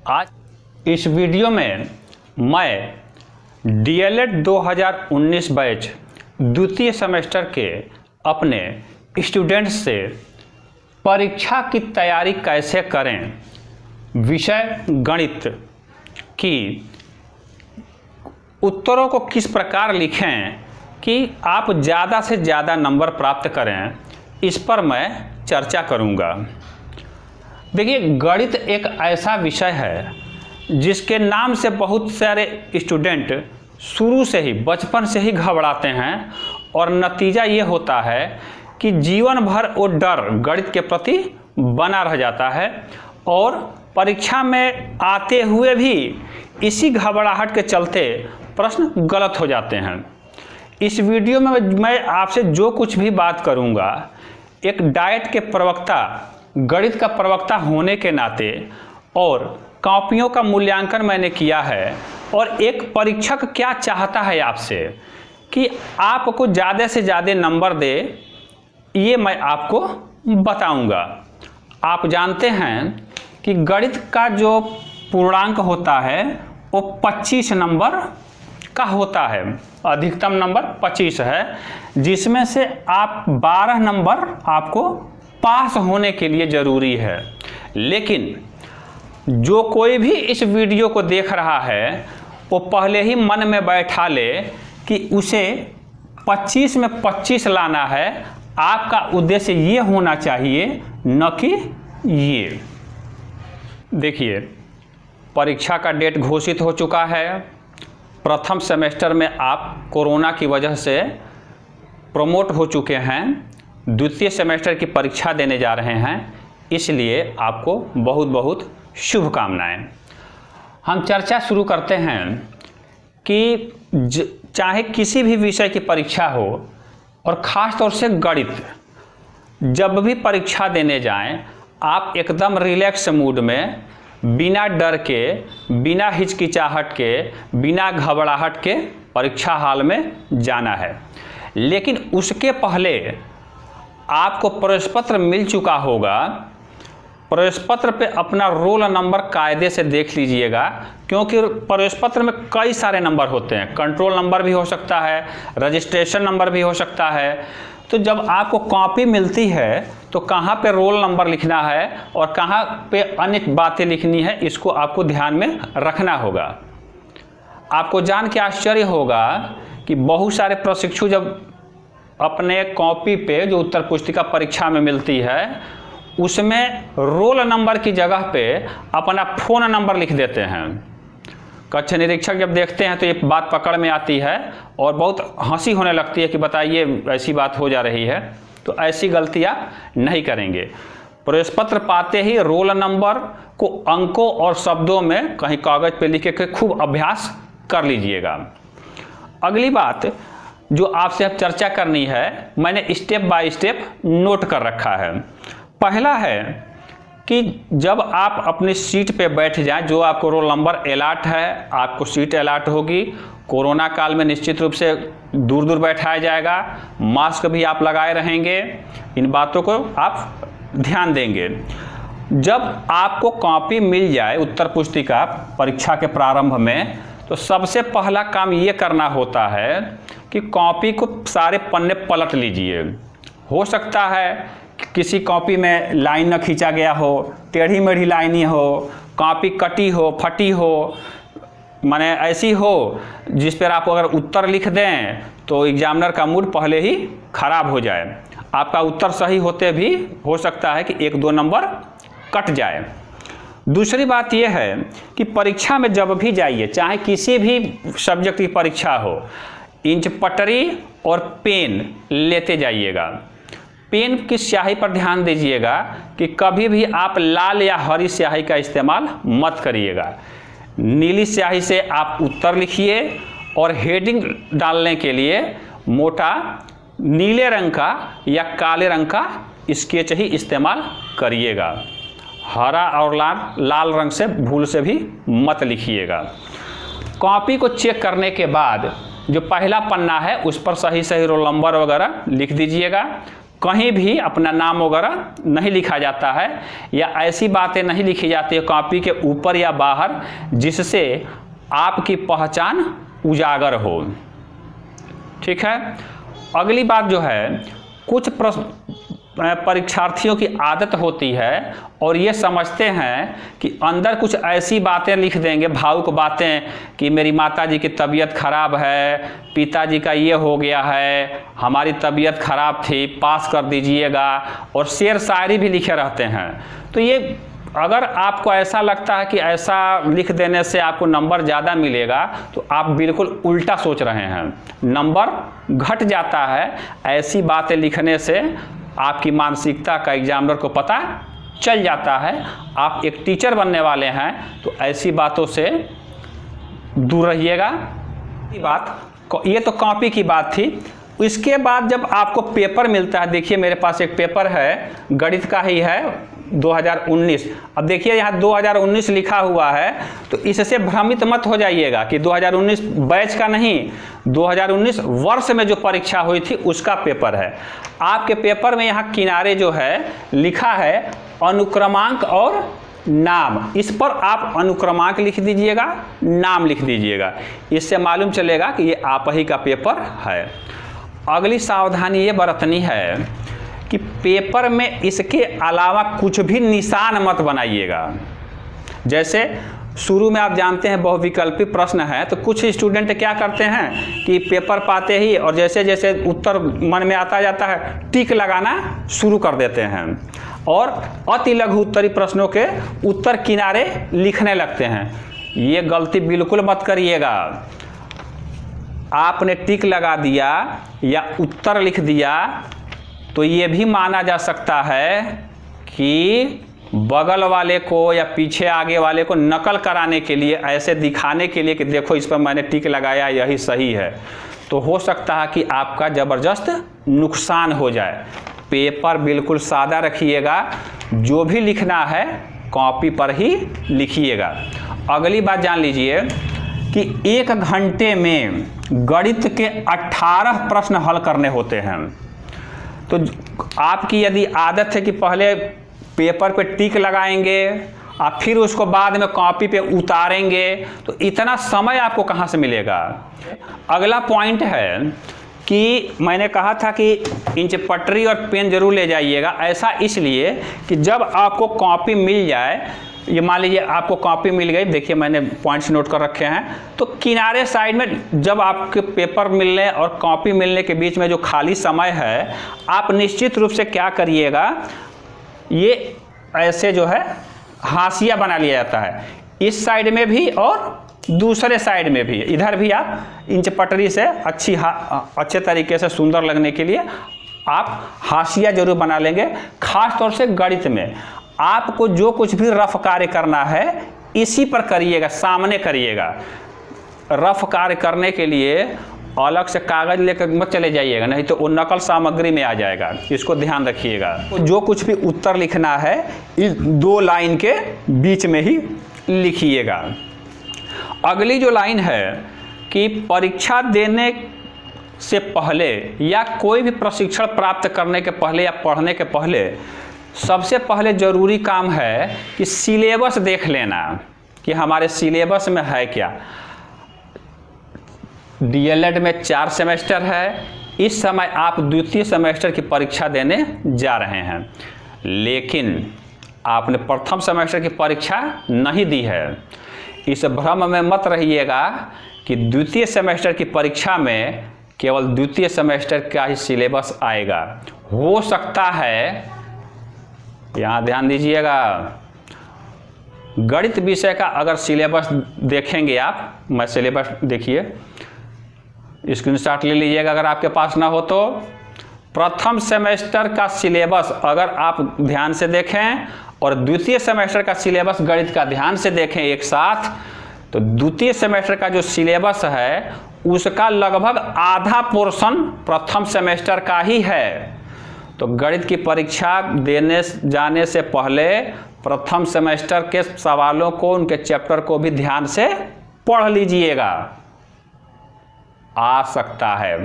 आज इस वीडियो में मैं डीएलएड 2019 बैच द्वितीय सेमेस्टर के अपने स्टूडेंट्स से परीक्षा की तैयारी कैसे करें, विषय गणित की उत्तरों को किस प्रकार लिखें कि आप ज़्यादा से ज़्यादा नंबर प्राप्त करें, इस पर मैं चर्चा करूंगा। देखिए, गणित एक ऐसा विषय है जिसके नाम से बहुत सारे स्टूडेंट शुरू से ही, बचपन से ही घबराते हैं और नतीजा ये होता है कि जीवन भर वो डर गणित के प्रति बना रह जाता है और परीक्षा में आते हुए भी इसी घबराहट के चलते प्रश्न गलत हो जाते हैं। इस वीडियो में मैं आपसे जो कुछ भी बात करूंगा, एक डाइट के प्रवक्ता, गणित का प्रवक्ता होने के नाते और कॉपियों का मूल्यांकन मैंने किया है और एक परीक्षक क्या चाहता है आपसे कि आपको ज़्यादा से ज़्यादा नंबर दे, ये मैं आपको बताऊंगा। आप जानते हैं कि गणित का जो पूर्णांक होता है वो 25 नंबर का होता है, अधिकतम नंबर 25 है, जिसमें से आप 12 नंबर आपको पास होने के लिए ज़रूरी है। लेकिन जो कोई भी इस वीडियो को देख रहा है वो पहले ही मन में बैठा ले कि उसे 25 में 25 लाना है। आपका उद्देश्य ये होना चाहिए, न कि ये। देखिए, परीक्षा का डेट घोषित हो चुका है। प्रथम सेमेस्टर में आप कोरोना की वजह से प्रमोट हो चुके हैं, द्वितीय सेमेस्टर की परीक्षा देने जा रहे हैं, इसलिए आपको बहुत बहुत शुभकामनाएं। हम चर्चा शुरू करते हैं कि चाहे किसी भी विषय की परीक्षा हो और ख़ास तौर से गणित, जब भी परीक्षा देने जाएं, आप एकदम रिलैक्स मूड में, बिना डर के, बिना हिचकिचाहट के, बिना घबराहट के परीक्षा हॉल में जाना है। लेकिन उसके पहले आपको प्रवेश पत्र मिल चुका होगा। प्रवेश पत्र पे अपना रोल नंबर कायदे से देख लीजिएगा, क्योंकि प्रवेश पत्र में कई सारे नंबर होते हैं। कंट्रोल नंबर भी हो सकता है, रजिस्ट्रेशन नंबर भी हो सकता है। तो जब आपको कॉपी मिलती है तो कहाँ पे रोल नंबर लिखना है और कहाँ पे अन्य बातें लिखनी है, इसको आपको ध्यान में रखना होगा। आपको जान के आश्चर्य होगा कि बहुत सारे प्रशिक्षु जब अपने कॉपी पे जो उत्तर पुस्तिका परीक्षा में मिलती है, उसमें रोल नंबर की जगह पे अपना फ़ोन नंबर लिख देते हैं। कक्ष निरीक्षक जब देखते हैं तो ये बात पकड़ में आती है और बहुत हंसी होने लगती है कि बताइए ऐसी बात हो जा रही है। तो ऐसी गलतियां नहीं करेंगे। प्रवेश पत्र पाते ही रोल नंबर को अंकों और शब्दों में कहीं कागज पे लिख के खूब अभ्यास कर लीजिएगा। अगली बात जो आपसे अब चर्चा करनी है, मैंने स्टेप बाय स्टेप नोट कर रखा है। पहला है कि जब आप अपनी सीट पे बैठ जाएं, जो आपको रोल नंबर अलॉट है, आपको सीट अलॉट होगी। कोरोना काल में निश्चित रूप से दूर दूर बैठाया जाएगा, मास्क भी आप लगाए रहेंगे, इन बातों को आप ध्यान देंगे। जब आपको कॉपी मिल जाए उत्तर पुस्तिका परीक्षा के प्रारंभ में, तो सबसे पहला काम ये करना होता है कि कॉपी को सारे पन्ने पलट लीजिए। हो सकता है कि किसी कॉपी में लाइन न खींचा गया हो, टेढ़ी मेढ़ी लाइन हो, कॉपी कटी हो, फटी हो, माने ऐसी हो जिस पर आप अगर उत्तर लिख दें तो एग्जामिनर का मूड पहले ही खराब हो जाए। आपका उत्तर सही होते भी हो सकता है कि 1-2 नंबर कट जाए। दूसरी बात यह है कि परीक्षा में जब भी जाइए, चाहे किसी भी सब्जेक्ट की परीक्षा हो, इंच पटरी और पेन लेते जाइएगा। पेन की स्याही पर ध्यान दीजिएगा कि कभी भी आप लाल या हरी स्याही का इस्तेमाल मत करिएगा। नीली स्याही से आप उत्तर लिखिए और हेडिंग डालने के लिए मोटा नीले रंग का या काले रंग का स्केच ही इस्तेमाल करिएगा। हरा और लाल रंग से भूल से भी मत लिखिएगा। कॉपी को चेक करने के बाद जो पहला पन्ना है उस पर सही सही रोल नंबर वगैरह लिख दीजिएगा। कहीं भी अपना नाम वगैरह नहीं लिखा जाता है या ऐसी बातें नहीं लिखी जाती है कॉपी के ऊपर या बाहर जिससे आपकी पहचान उजागर हो। ठीक है। अगली बात जो है, कुछ परीक्षार्थियों की आदत होती है और ये समझते हैं कि अंदर कुछ ऐसी बातें लिख देंगे, भावुक बातें, कि मेरी माताजी की तबीयत खराब है, पिताजी का ये हो गया है, हमारी तबीयत खराब थी, पास कर दीजिएगा, और शेर शायरी भी लिखे रहते हैं। तो ये अगर आपको ऐसा लगता है कि ऐसा लिख देने से आपको नंबर ज़्यादा मिलेगा तो आप बिल्कुल उल्टा सोच रहे हैं। नंबर घट जाता है ऐसी बातें लिखने से, आपकी मानसिकता का एग्जामिनर को पता चल जाता है। आप एक टीचर बनने वाले हैं तो ऐसी बातों से दूर रहिएगा। ये तो कॉपी की बात थी। इसके बाद जब आपको पेपर मिलता है, देखिए मेरे पास एक पेपर है, गणित का ही है, 2019। अब देखिए यहाँ 2019 लिखा हुआ है, तो इससे भ्रमित मत हो जाइएगा कि 2019 बैच का नहीं, 2019 वर्ष में जो परीक्षा हुई थी उसका पेपर है। आपके पेपर में यहाँ किनारे जो है लिखा है अनुक्रमांक और नाम, इस पर आप अनुक्रमांक लिख दीजिएगा, नाम लिख दीजिएगा। इससे मालूम चलेगा कि ये आप ही का पेपर है। अगली सावधानी ये बरतनी है कि पेपर में इसके अलावा कुछ भी निशान मत बनाइएगा। जैसे शुरू में आप जानते हैं बहुविकल्पी प्रश्न है, तो कुछ स्टूडेंट क्या करते हैं कि पेपर पाते ही और जैसे जैसे उत्तर मन में आता जाता है टिक लगाना शुरू कर देते हैं और अति लघु उत्तरी प्रश्नों के उत्तर किनारे लिखने लगते हैं। ये गलती बिल्कुल मत करिएगा। आपने टिक लगा दिया या उत्तर लिख दिया तो ये भी माना जा सकता है कि बगल वाले को या पीछे आगे वाले को नकल कराने के लिए, ऐसे दिखाने के लिए कि देखो इस पर मैंने टिक लगाया, यही सही है। तो हो सकता है कि आपका ज़बरदस्त नुकसान हो जाए। पेपर बिल्कुल सादा रखिएगा, जो भी लिखना है कॉपी पर ही लिखिएगा। अगली बात जान लीजिए कि 1 घंटे में गणित के 18 प्रश्न हल करने होते हैं। तो आपकी यदि आदत है कि पहले पेपर पे टिक लगाएंगे और फिर उसको बाद में कॉपी पे उतारेंगे, तो इतना समय आपको कहाँ से मिलेगा। अगला पॉइंट है कि मैंने कहा था कि इंच पटरी और पेन जरूर ले जाइएगा। ऐसा इसलिए कि जब आपको कॉपी मिल जाए, ये मान लीजिए आपको कॉपी मिल गई, देखिए मैंने पॉइंट्स नोट कर रखे हैं, तो किनारे साइड में जब आपके पेपर मिलने और कॉपी मिलने के बीच में जो खाली समय है, आप निश्चित रूप से क्या करिएगा, ये ऐसे जो है हाशिया बना लिया जाता है, इस साइड में भी और दूसरे साइड में भी। इधर भी आप इंच पटरी से अच्छे तरीके से सुंदर लगने के लिए आप हाशिया जरूर बना लेंगे। खास तौर से गणित में आपको जो कुछ भी रफ कार्य करना है इसी पर करिएगा, सामने करिएगा। रफ कार्य करने के लिए अलग से कागज लेकर मत चले जाइएगा, नहीं तो वो नकल सामग्री में आ जाएगा। इसको ध्यान रखिएगा। तो जो कुछ भी उत्तर लिखना है इस 2 लाइन के बीच में ही लिखिएगा। अगली जो लाइन है कि परीक्षा देने से पहले या कोई भी प्रशिक्षण प्राप्त करने के पहले या पढ़ने के पहले सबसे पहले ज़रूरी काम है कि सिलेबस देख लेना कि हमारे सिलेबस में है क्या। डीएलएड में 4 सेमेस्टर है। इस समय आप द्वितीय सेमेस्टर की परीक्षा देने जा रहे हैं, लेकिन आपने प्रथम सेमेस्टर की परीक्षा नहीं दी है। इस भ्रम में मत रहिएगा कि द्वितीय सेमेस्टर की परीक्षा में केवल द्वितीय सेमेस्टर का ही सिलेबस आएगा। हो सकता है, यहाँ ध्यान दीजिएगा, गणित विषय का अगर सिलेबस देखेंगे आप, मैं सिलेबस देखिए, स्क्रीनशॉट ले लीजिएगा अगर आपके पास ना हो तो। प्रथम सेमेस्टर का सिलेबस अगर आप ध्यान से देखें और द्वितीय सेमेस्टर का सिलेबस गणित का ध्यान से देखें एक साथ, तो द्वितीय सेमेस्टर का जो सिलेबस है उसका लगभग आधा पोर्शन प्रथम सेमेस्टर का ही है। तो गणित की परीक्षा देने जाने से पहले प्रथम सेमेस्टर के सवालों को, उनके चैप्टर को भी ध्यान से पढ़ लीजिएगा। आ सकता है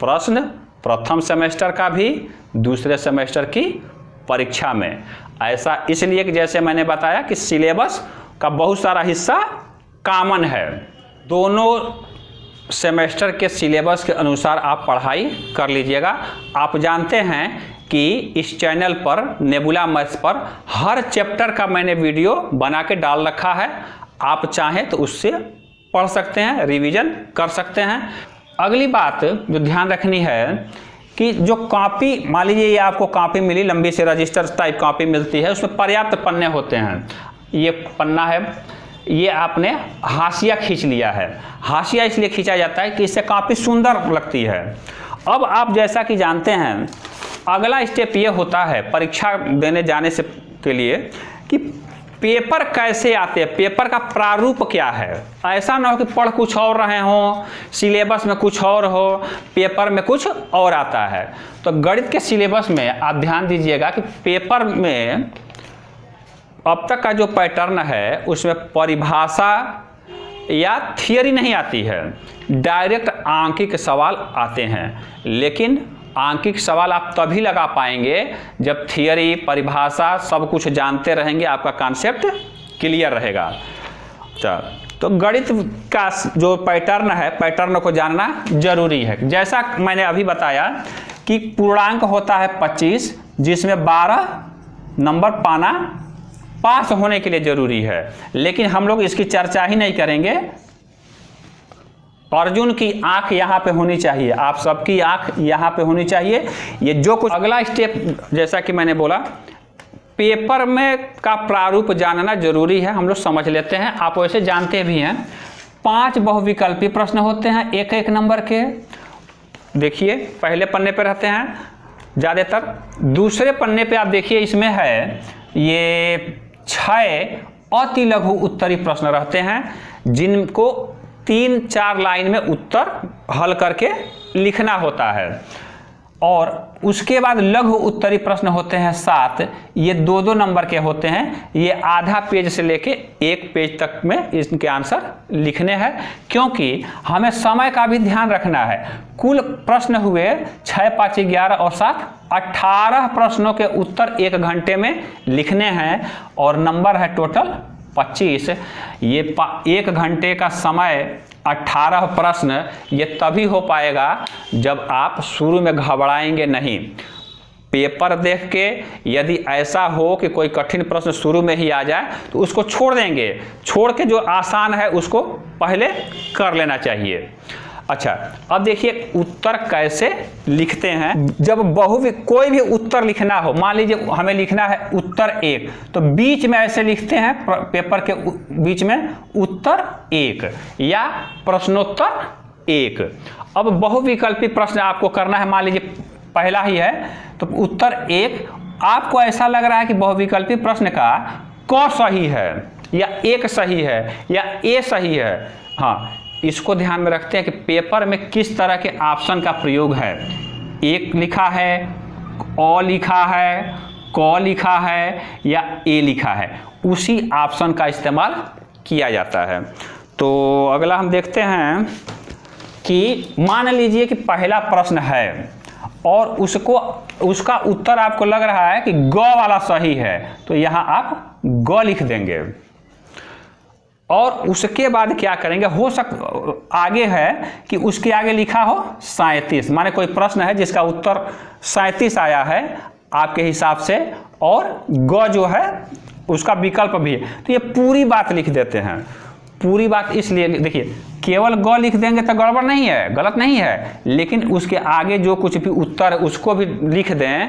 प्रश्न प्रथम सेमेस्टर का भी, दूसरे सेमेस्टर की परीक्षा में। ऐसा इसलिए कि जैसे मैंने बताया कि सिलेबस का बहुत सारा हिस्सा कॉमन है, दोनों सेमेस्टर के सिलेबस के अनुसार आप पढ़ाई कर लीजिएगा। आप जानते हैं कि इस चैनल पर नेबुला मैथ्स पर हर चैप्टर का मैंने वीडियो बना के डाल रखा है, आप चाहें तो उससे पढ़ सकते हैं, रिवीजन कर सकते हैं। अगली बात जो ध्यान रखनी है कि जो कॉपी, मान लीजिए ये आपको कॉपी मिली, लंबी से रजिस्टर टाइप कॉपी मिलती है, उसमें पर्याप्त पन्ने होते हैं। ये पन्ना है, ये आपने हाशिया खींच लिया है। हाशिया इसलिए खींचा जाता है कि इससे काफ़ी सुंदर लगती है। अब आप जैसा कि जानते हैं, अगला स्टेप ये होता है परीक्षा देने जाने से के लिए कि पेपर कैसे आते हैं, पेपर का प्रारूप क्या है। ऐसा ना हो कि पढ़ कुछ और रहे हों, सिलेबस में कुछ और हो, पेपर में कुछ और आता है। तो गणित के सिलेबस में आप ध्यान दीजिएगा कि पेपर में अब तक का जो पैटर्न है उसमें परिभाषा या थियरी नहीं आती है, डायरेक्ट आंकिक सवाल आते हैं। लेकिन आंकिक सवाल आप तभी लगा पाएंगे जब थियरी, परिभाषा सब कुछ जानते रहेंगे, आपका कॉन्सेप्ट क्लियर रहेगा। अच्छा, तो गणित का जो पैटर्न है, पैटर्न को जानना जरूरी है। जैसा मैंने अभी बताया कि पूर्णांक होता है 25, जिसमें 12 नंबर पाना पास होने के लिए जरूरी है। लेकिन हम लोग इसकी चर्चा ही नहीं करेंगे। अर्जुन की आंख यहाँ पे होनी चाहिए, आप सबकी आंख यहाँ पे होनी चाहिए। ये जो कुछ अगला स्टेप, जैसा कि मैंने बोला, पेपर में का प्रारूप जानना जरूरी है, हम लोग समझ लेते हैं। आप वैसे जानते भी हैं 5 बहुविकल्पी प्रश्न होते हैं, एक एक नंबर के। देखिए पहले पन्ने पे रहते हैं ज़्यादातर। दूसरे पन्ने पे आप देखिए, इसमें है ये 6 अति लघु उत्तरी प्रश्न रहते हैं, जिनको 3-4 लाइन में उत्तर हल करके लिखना होता है। और उसके बाद लघु उत्तरी प्रश्न होते हैं 7, ये 2-2 नंबर के होते हैं। ये आधा पेज से लेके 1 पेज तक में इनके आंसर लिखने हैं, क्योंकि हमें समय का भी ध्यान रखना है। कुल प्रश्न हुए 6, 5, 11 और 7, 18 प्रश्नों के उत्तर 1 घंटे में लिखने हैं और नंबर है टोटल 25। ये 1 घंटे का समय, 18 प्रश्न, ये तभी हो पाएगा जब आप शुरू में घबराएंगे नहीं। पेपर देख के यदि ऐसा हो कि कोई कठिन प्रश्न शुरू में ही आ जाए तो उसको छोड़ देंगे, छोड़ के जो आसान है उसको पहले कर लेना चाहिए। अच्छा, अब देखिए उत्तर कैसे लिखते हैं। जब कोई भी उत्तर लिखना हो, मान लीजिए हमें लिखना है उत्तर 1, तो बीच में ऐसे लिखते हैं, पेपर के बीच में उत्तर 1 या प्रश्नोत्तर 1। अब बहुविकल्पी प्रश्न आपको करना है, मान लीजिए पहला ही है तो उत्तर 1। आपको ऐसा लग रहा है कि बहुविकल्पी प्रश्न का क सही है या 1 सही है या ए सही है। हाँ, इसको ध्यान में रखते हैं कि पेपर में किस तरह के ऑप्शन का प्रयोग है। 1 लिखा है, अ लिखा है, क लिखा है या ए लिखा है, उसी ऑप्शन का इस्तेमाल किया जाता है। तो अगला हम देखते हैं कि मान लीजिए कि पहला प्रश्न है और उसका उत्तर आपको लग रहा है कि ग वाला सही है, तो यहाँ आप ग लिख देंगे। और उसके बाद क्या करेंगे, आगे है कि उसके आगे लिखा हो 37, माने कोई प्रश्न है जिसका उत्तर 37 आया है आपके हिसाब से और ग जो है उसका विकल्प भी है, तो ये पूरी बात लिख देते हैं। पूरी बात इसलिए, देखिए केवल ग लिख देंगे तो गड़बड़ नहीं है, गलत नहीं है, लेकिन उसके आगे जो कुछ भी उत्तर है उसको भी लिख दें।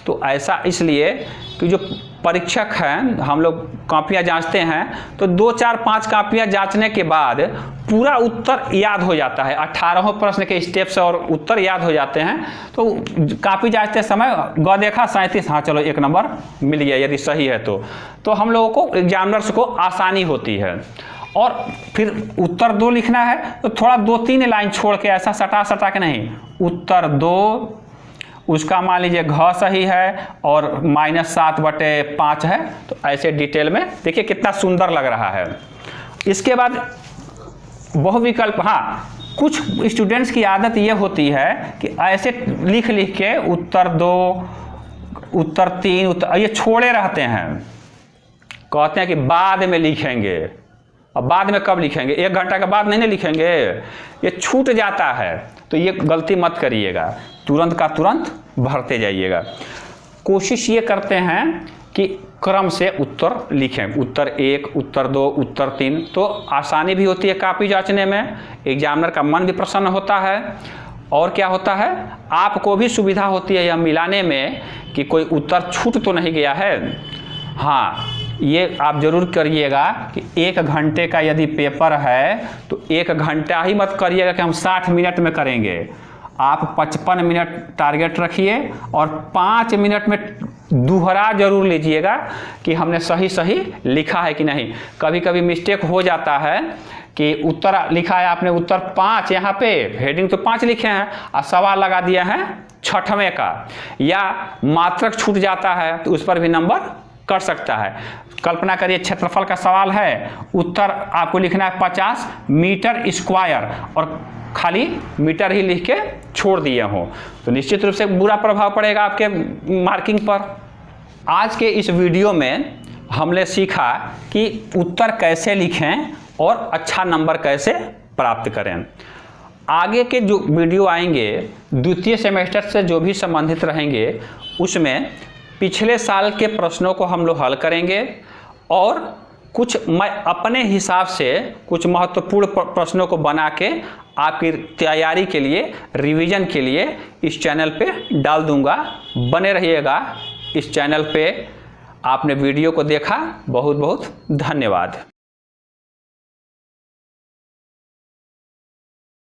तो ऐसा इसलिए कि जो परीक्षक हैं, हम लोग कॉपियाँ जांचते हैं तो 2, 4, 5 कॉपियाँ जांचने के बाद पूरा उत्तर याद हो जाता है। 18 प्रश्न के स्टेप्स और उत्तर याद हो जाते हैं। तो कॉपी जांचते समय ग देखा 37, हाँ चलो 1 नंबर मिल गया यदि सही है तो हम लोगों को, एग्जामिनर्स को आसानी होती है। और फिर उत्तर 2 लिखना है तो थोड़ा 2-3 लाइन छोड़ के, ऐसा सटा के नहीं, उत्तर 2 उसका मान लीजिए घ सही है और -7/5 है, तो ऐसे डिटेल में देखिए कितना सुंदर लग रहा है। इसके बाद बहुविकल्प, हाँ कुछ स्टूडेंट्स की आदत ये होती है कि ऐसे लिख लिख के उत्तर 2, उत्तर 3, उत्तर ये छोड़े रहते हैं, कहते हैं कि बाद में लिखेंगे। अब बाद में कब लिखेंगे? 1 घंटा के बाद नहीं ना लिखेंगे, ये छूट जाता है। तो ये गलती मत करिएगा, तुरंत का तुरंत भरते जाइएगा। कोशिश ये करते हैं कि क्रम से उत्तर लिखें, उत्तर 1, उत्तर 2, उत्तर 3, तो आसानी भी होती है कापी जांचने में, एग्जामिनर का मन भी प्रसन्न होता है, और क्या होता है, आपको भी सुविधा होती है यह मिलाने में कि कोई उत्तर छूट तो नहीं गया है। हाँ, ये आप जरूर करिएगा कि 1 घंटे का यदि पेपर है तो 1 घंटा ही मत करिएगा कि हम 60 मिनट में करेंगे। आप 55 मिनट टारगेट रखिए और 5 मिनट में दोहरा जरूर लीजिएगा कि हमने सही सही लिखा है कि नहीं। कभी कभी मिस्टेक हो जाता है कि उत्तर लिखा है आपने उत्तर 5, यहाँ पे हेडिंग तो 5 लिखे हैं और सवाल लगा दिया है 6वें का, या मात्रक छूट जाता है तो उस पर भी नंबर कर सकता है। कल्पना करिए क्षेत्रफल का सवाल है, उत्तर आपको लिखना है 50 मीटर स्क्वायर और खाली मीटर ही लिख के छोड़ दिए हो, तो निश्चित रूप से बुरा प्रभाव पड़ेगा आपके मार्किंग पर। आज के इस वीडियो में हमने सीखा कि उत्तर कैसे लिखें और अच्छा नंबर कैसे प्राप्त करें। आगे के जो वीडियो आएंगे द्वितीय सेमेस्टर से जो भी संबंधित रहेंगे, उसमें पिछले साल के प्रश्नों को हम लोग हल करेंगे और कुछ मैं अपने हिसाब से कुछ महत्वपूर्ण प्रश्नों को बना के आपकी तैयारी के लिए, रिवीजन के लिए इस चैनल पे डाल दूंगा। बने रहिएगा इस चैनल पे। आपने वीडियो को देखा, बहुत बहुत धन्यवाद।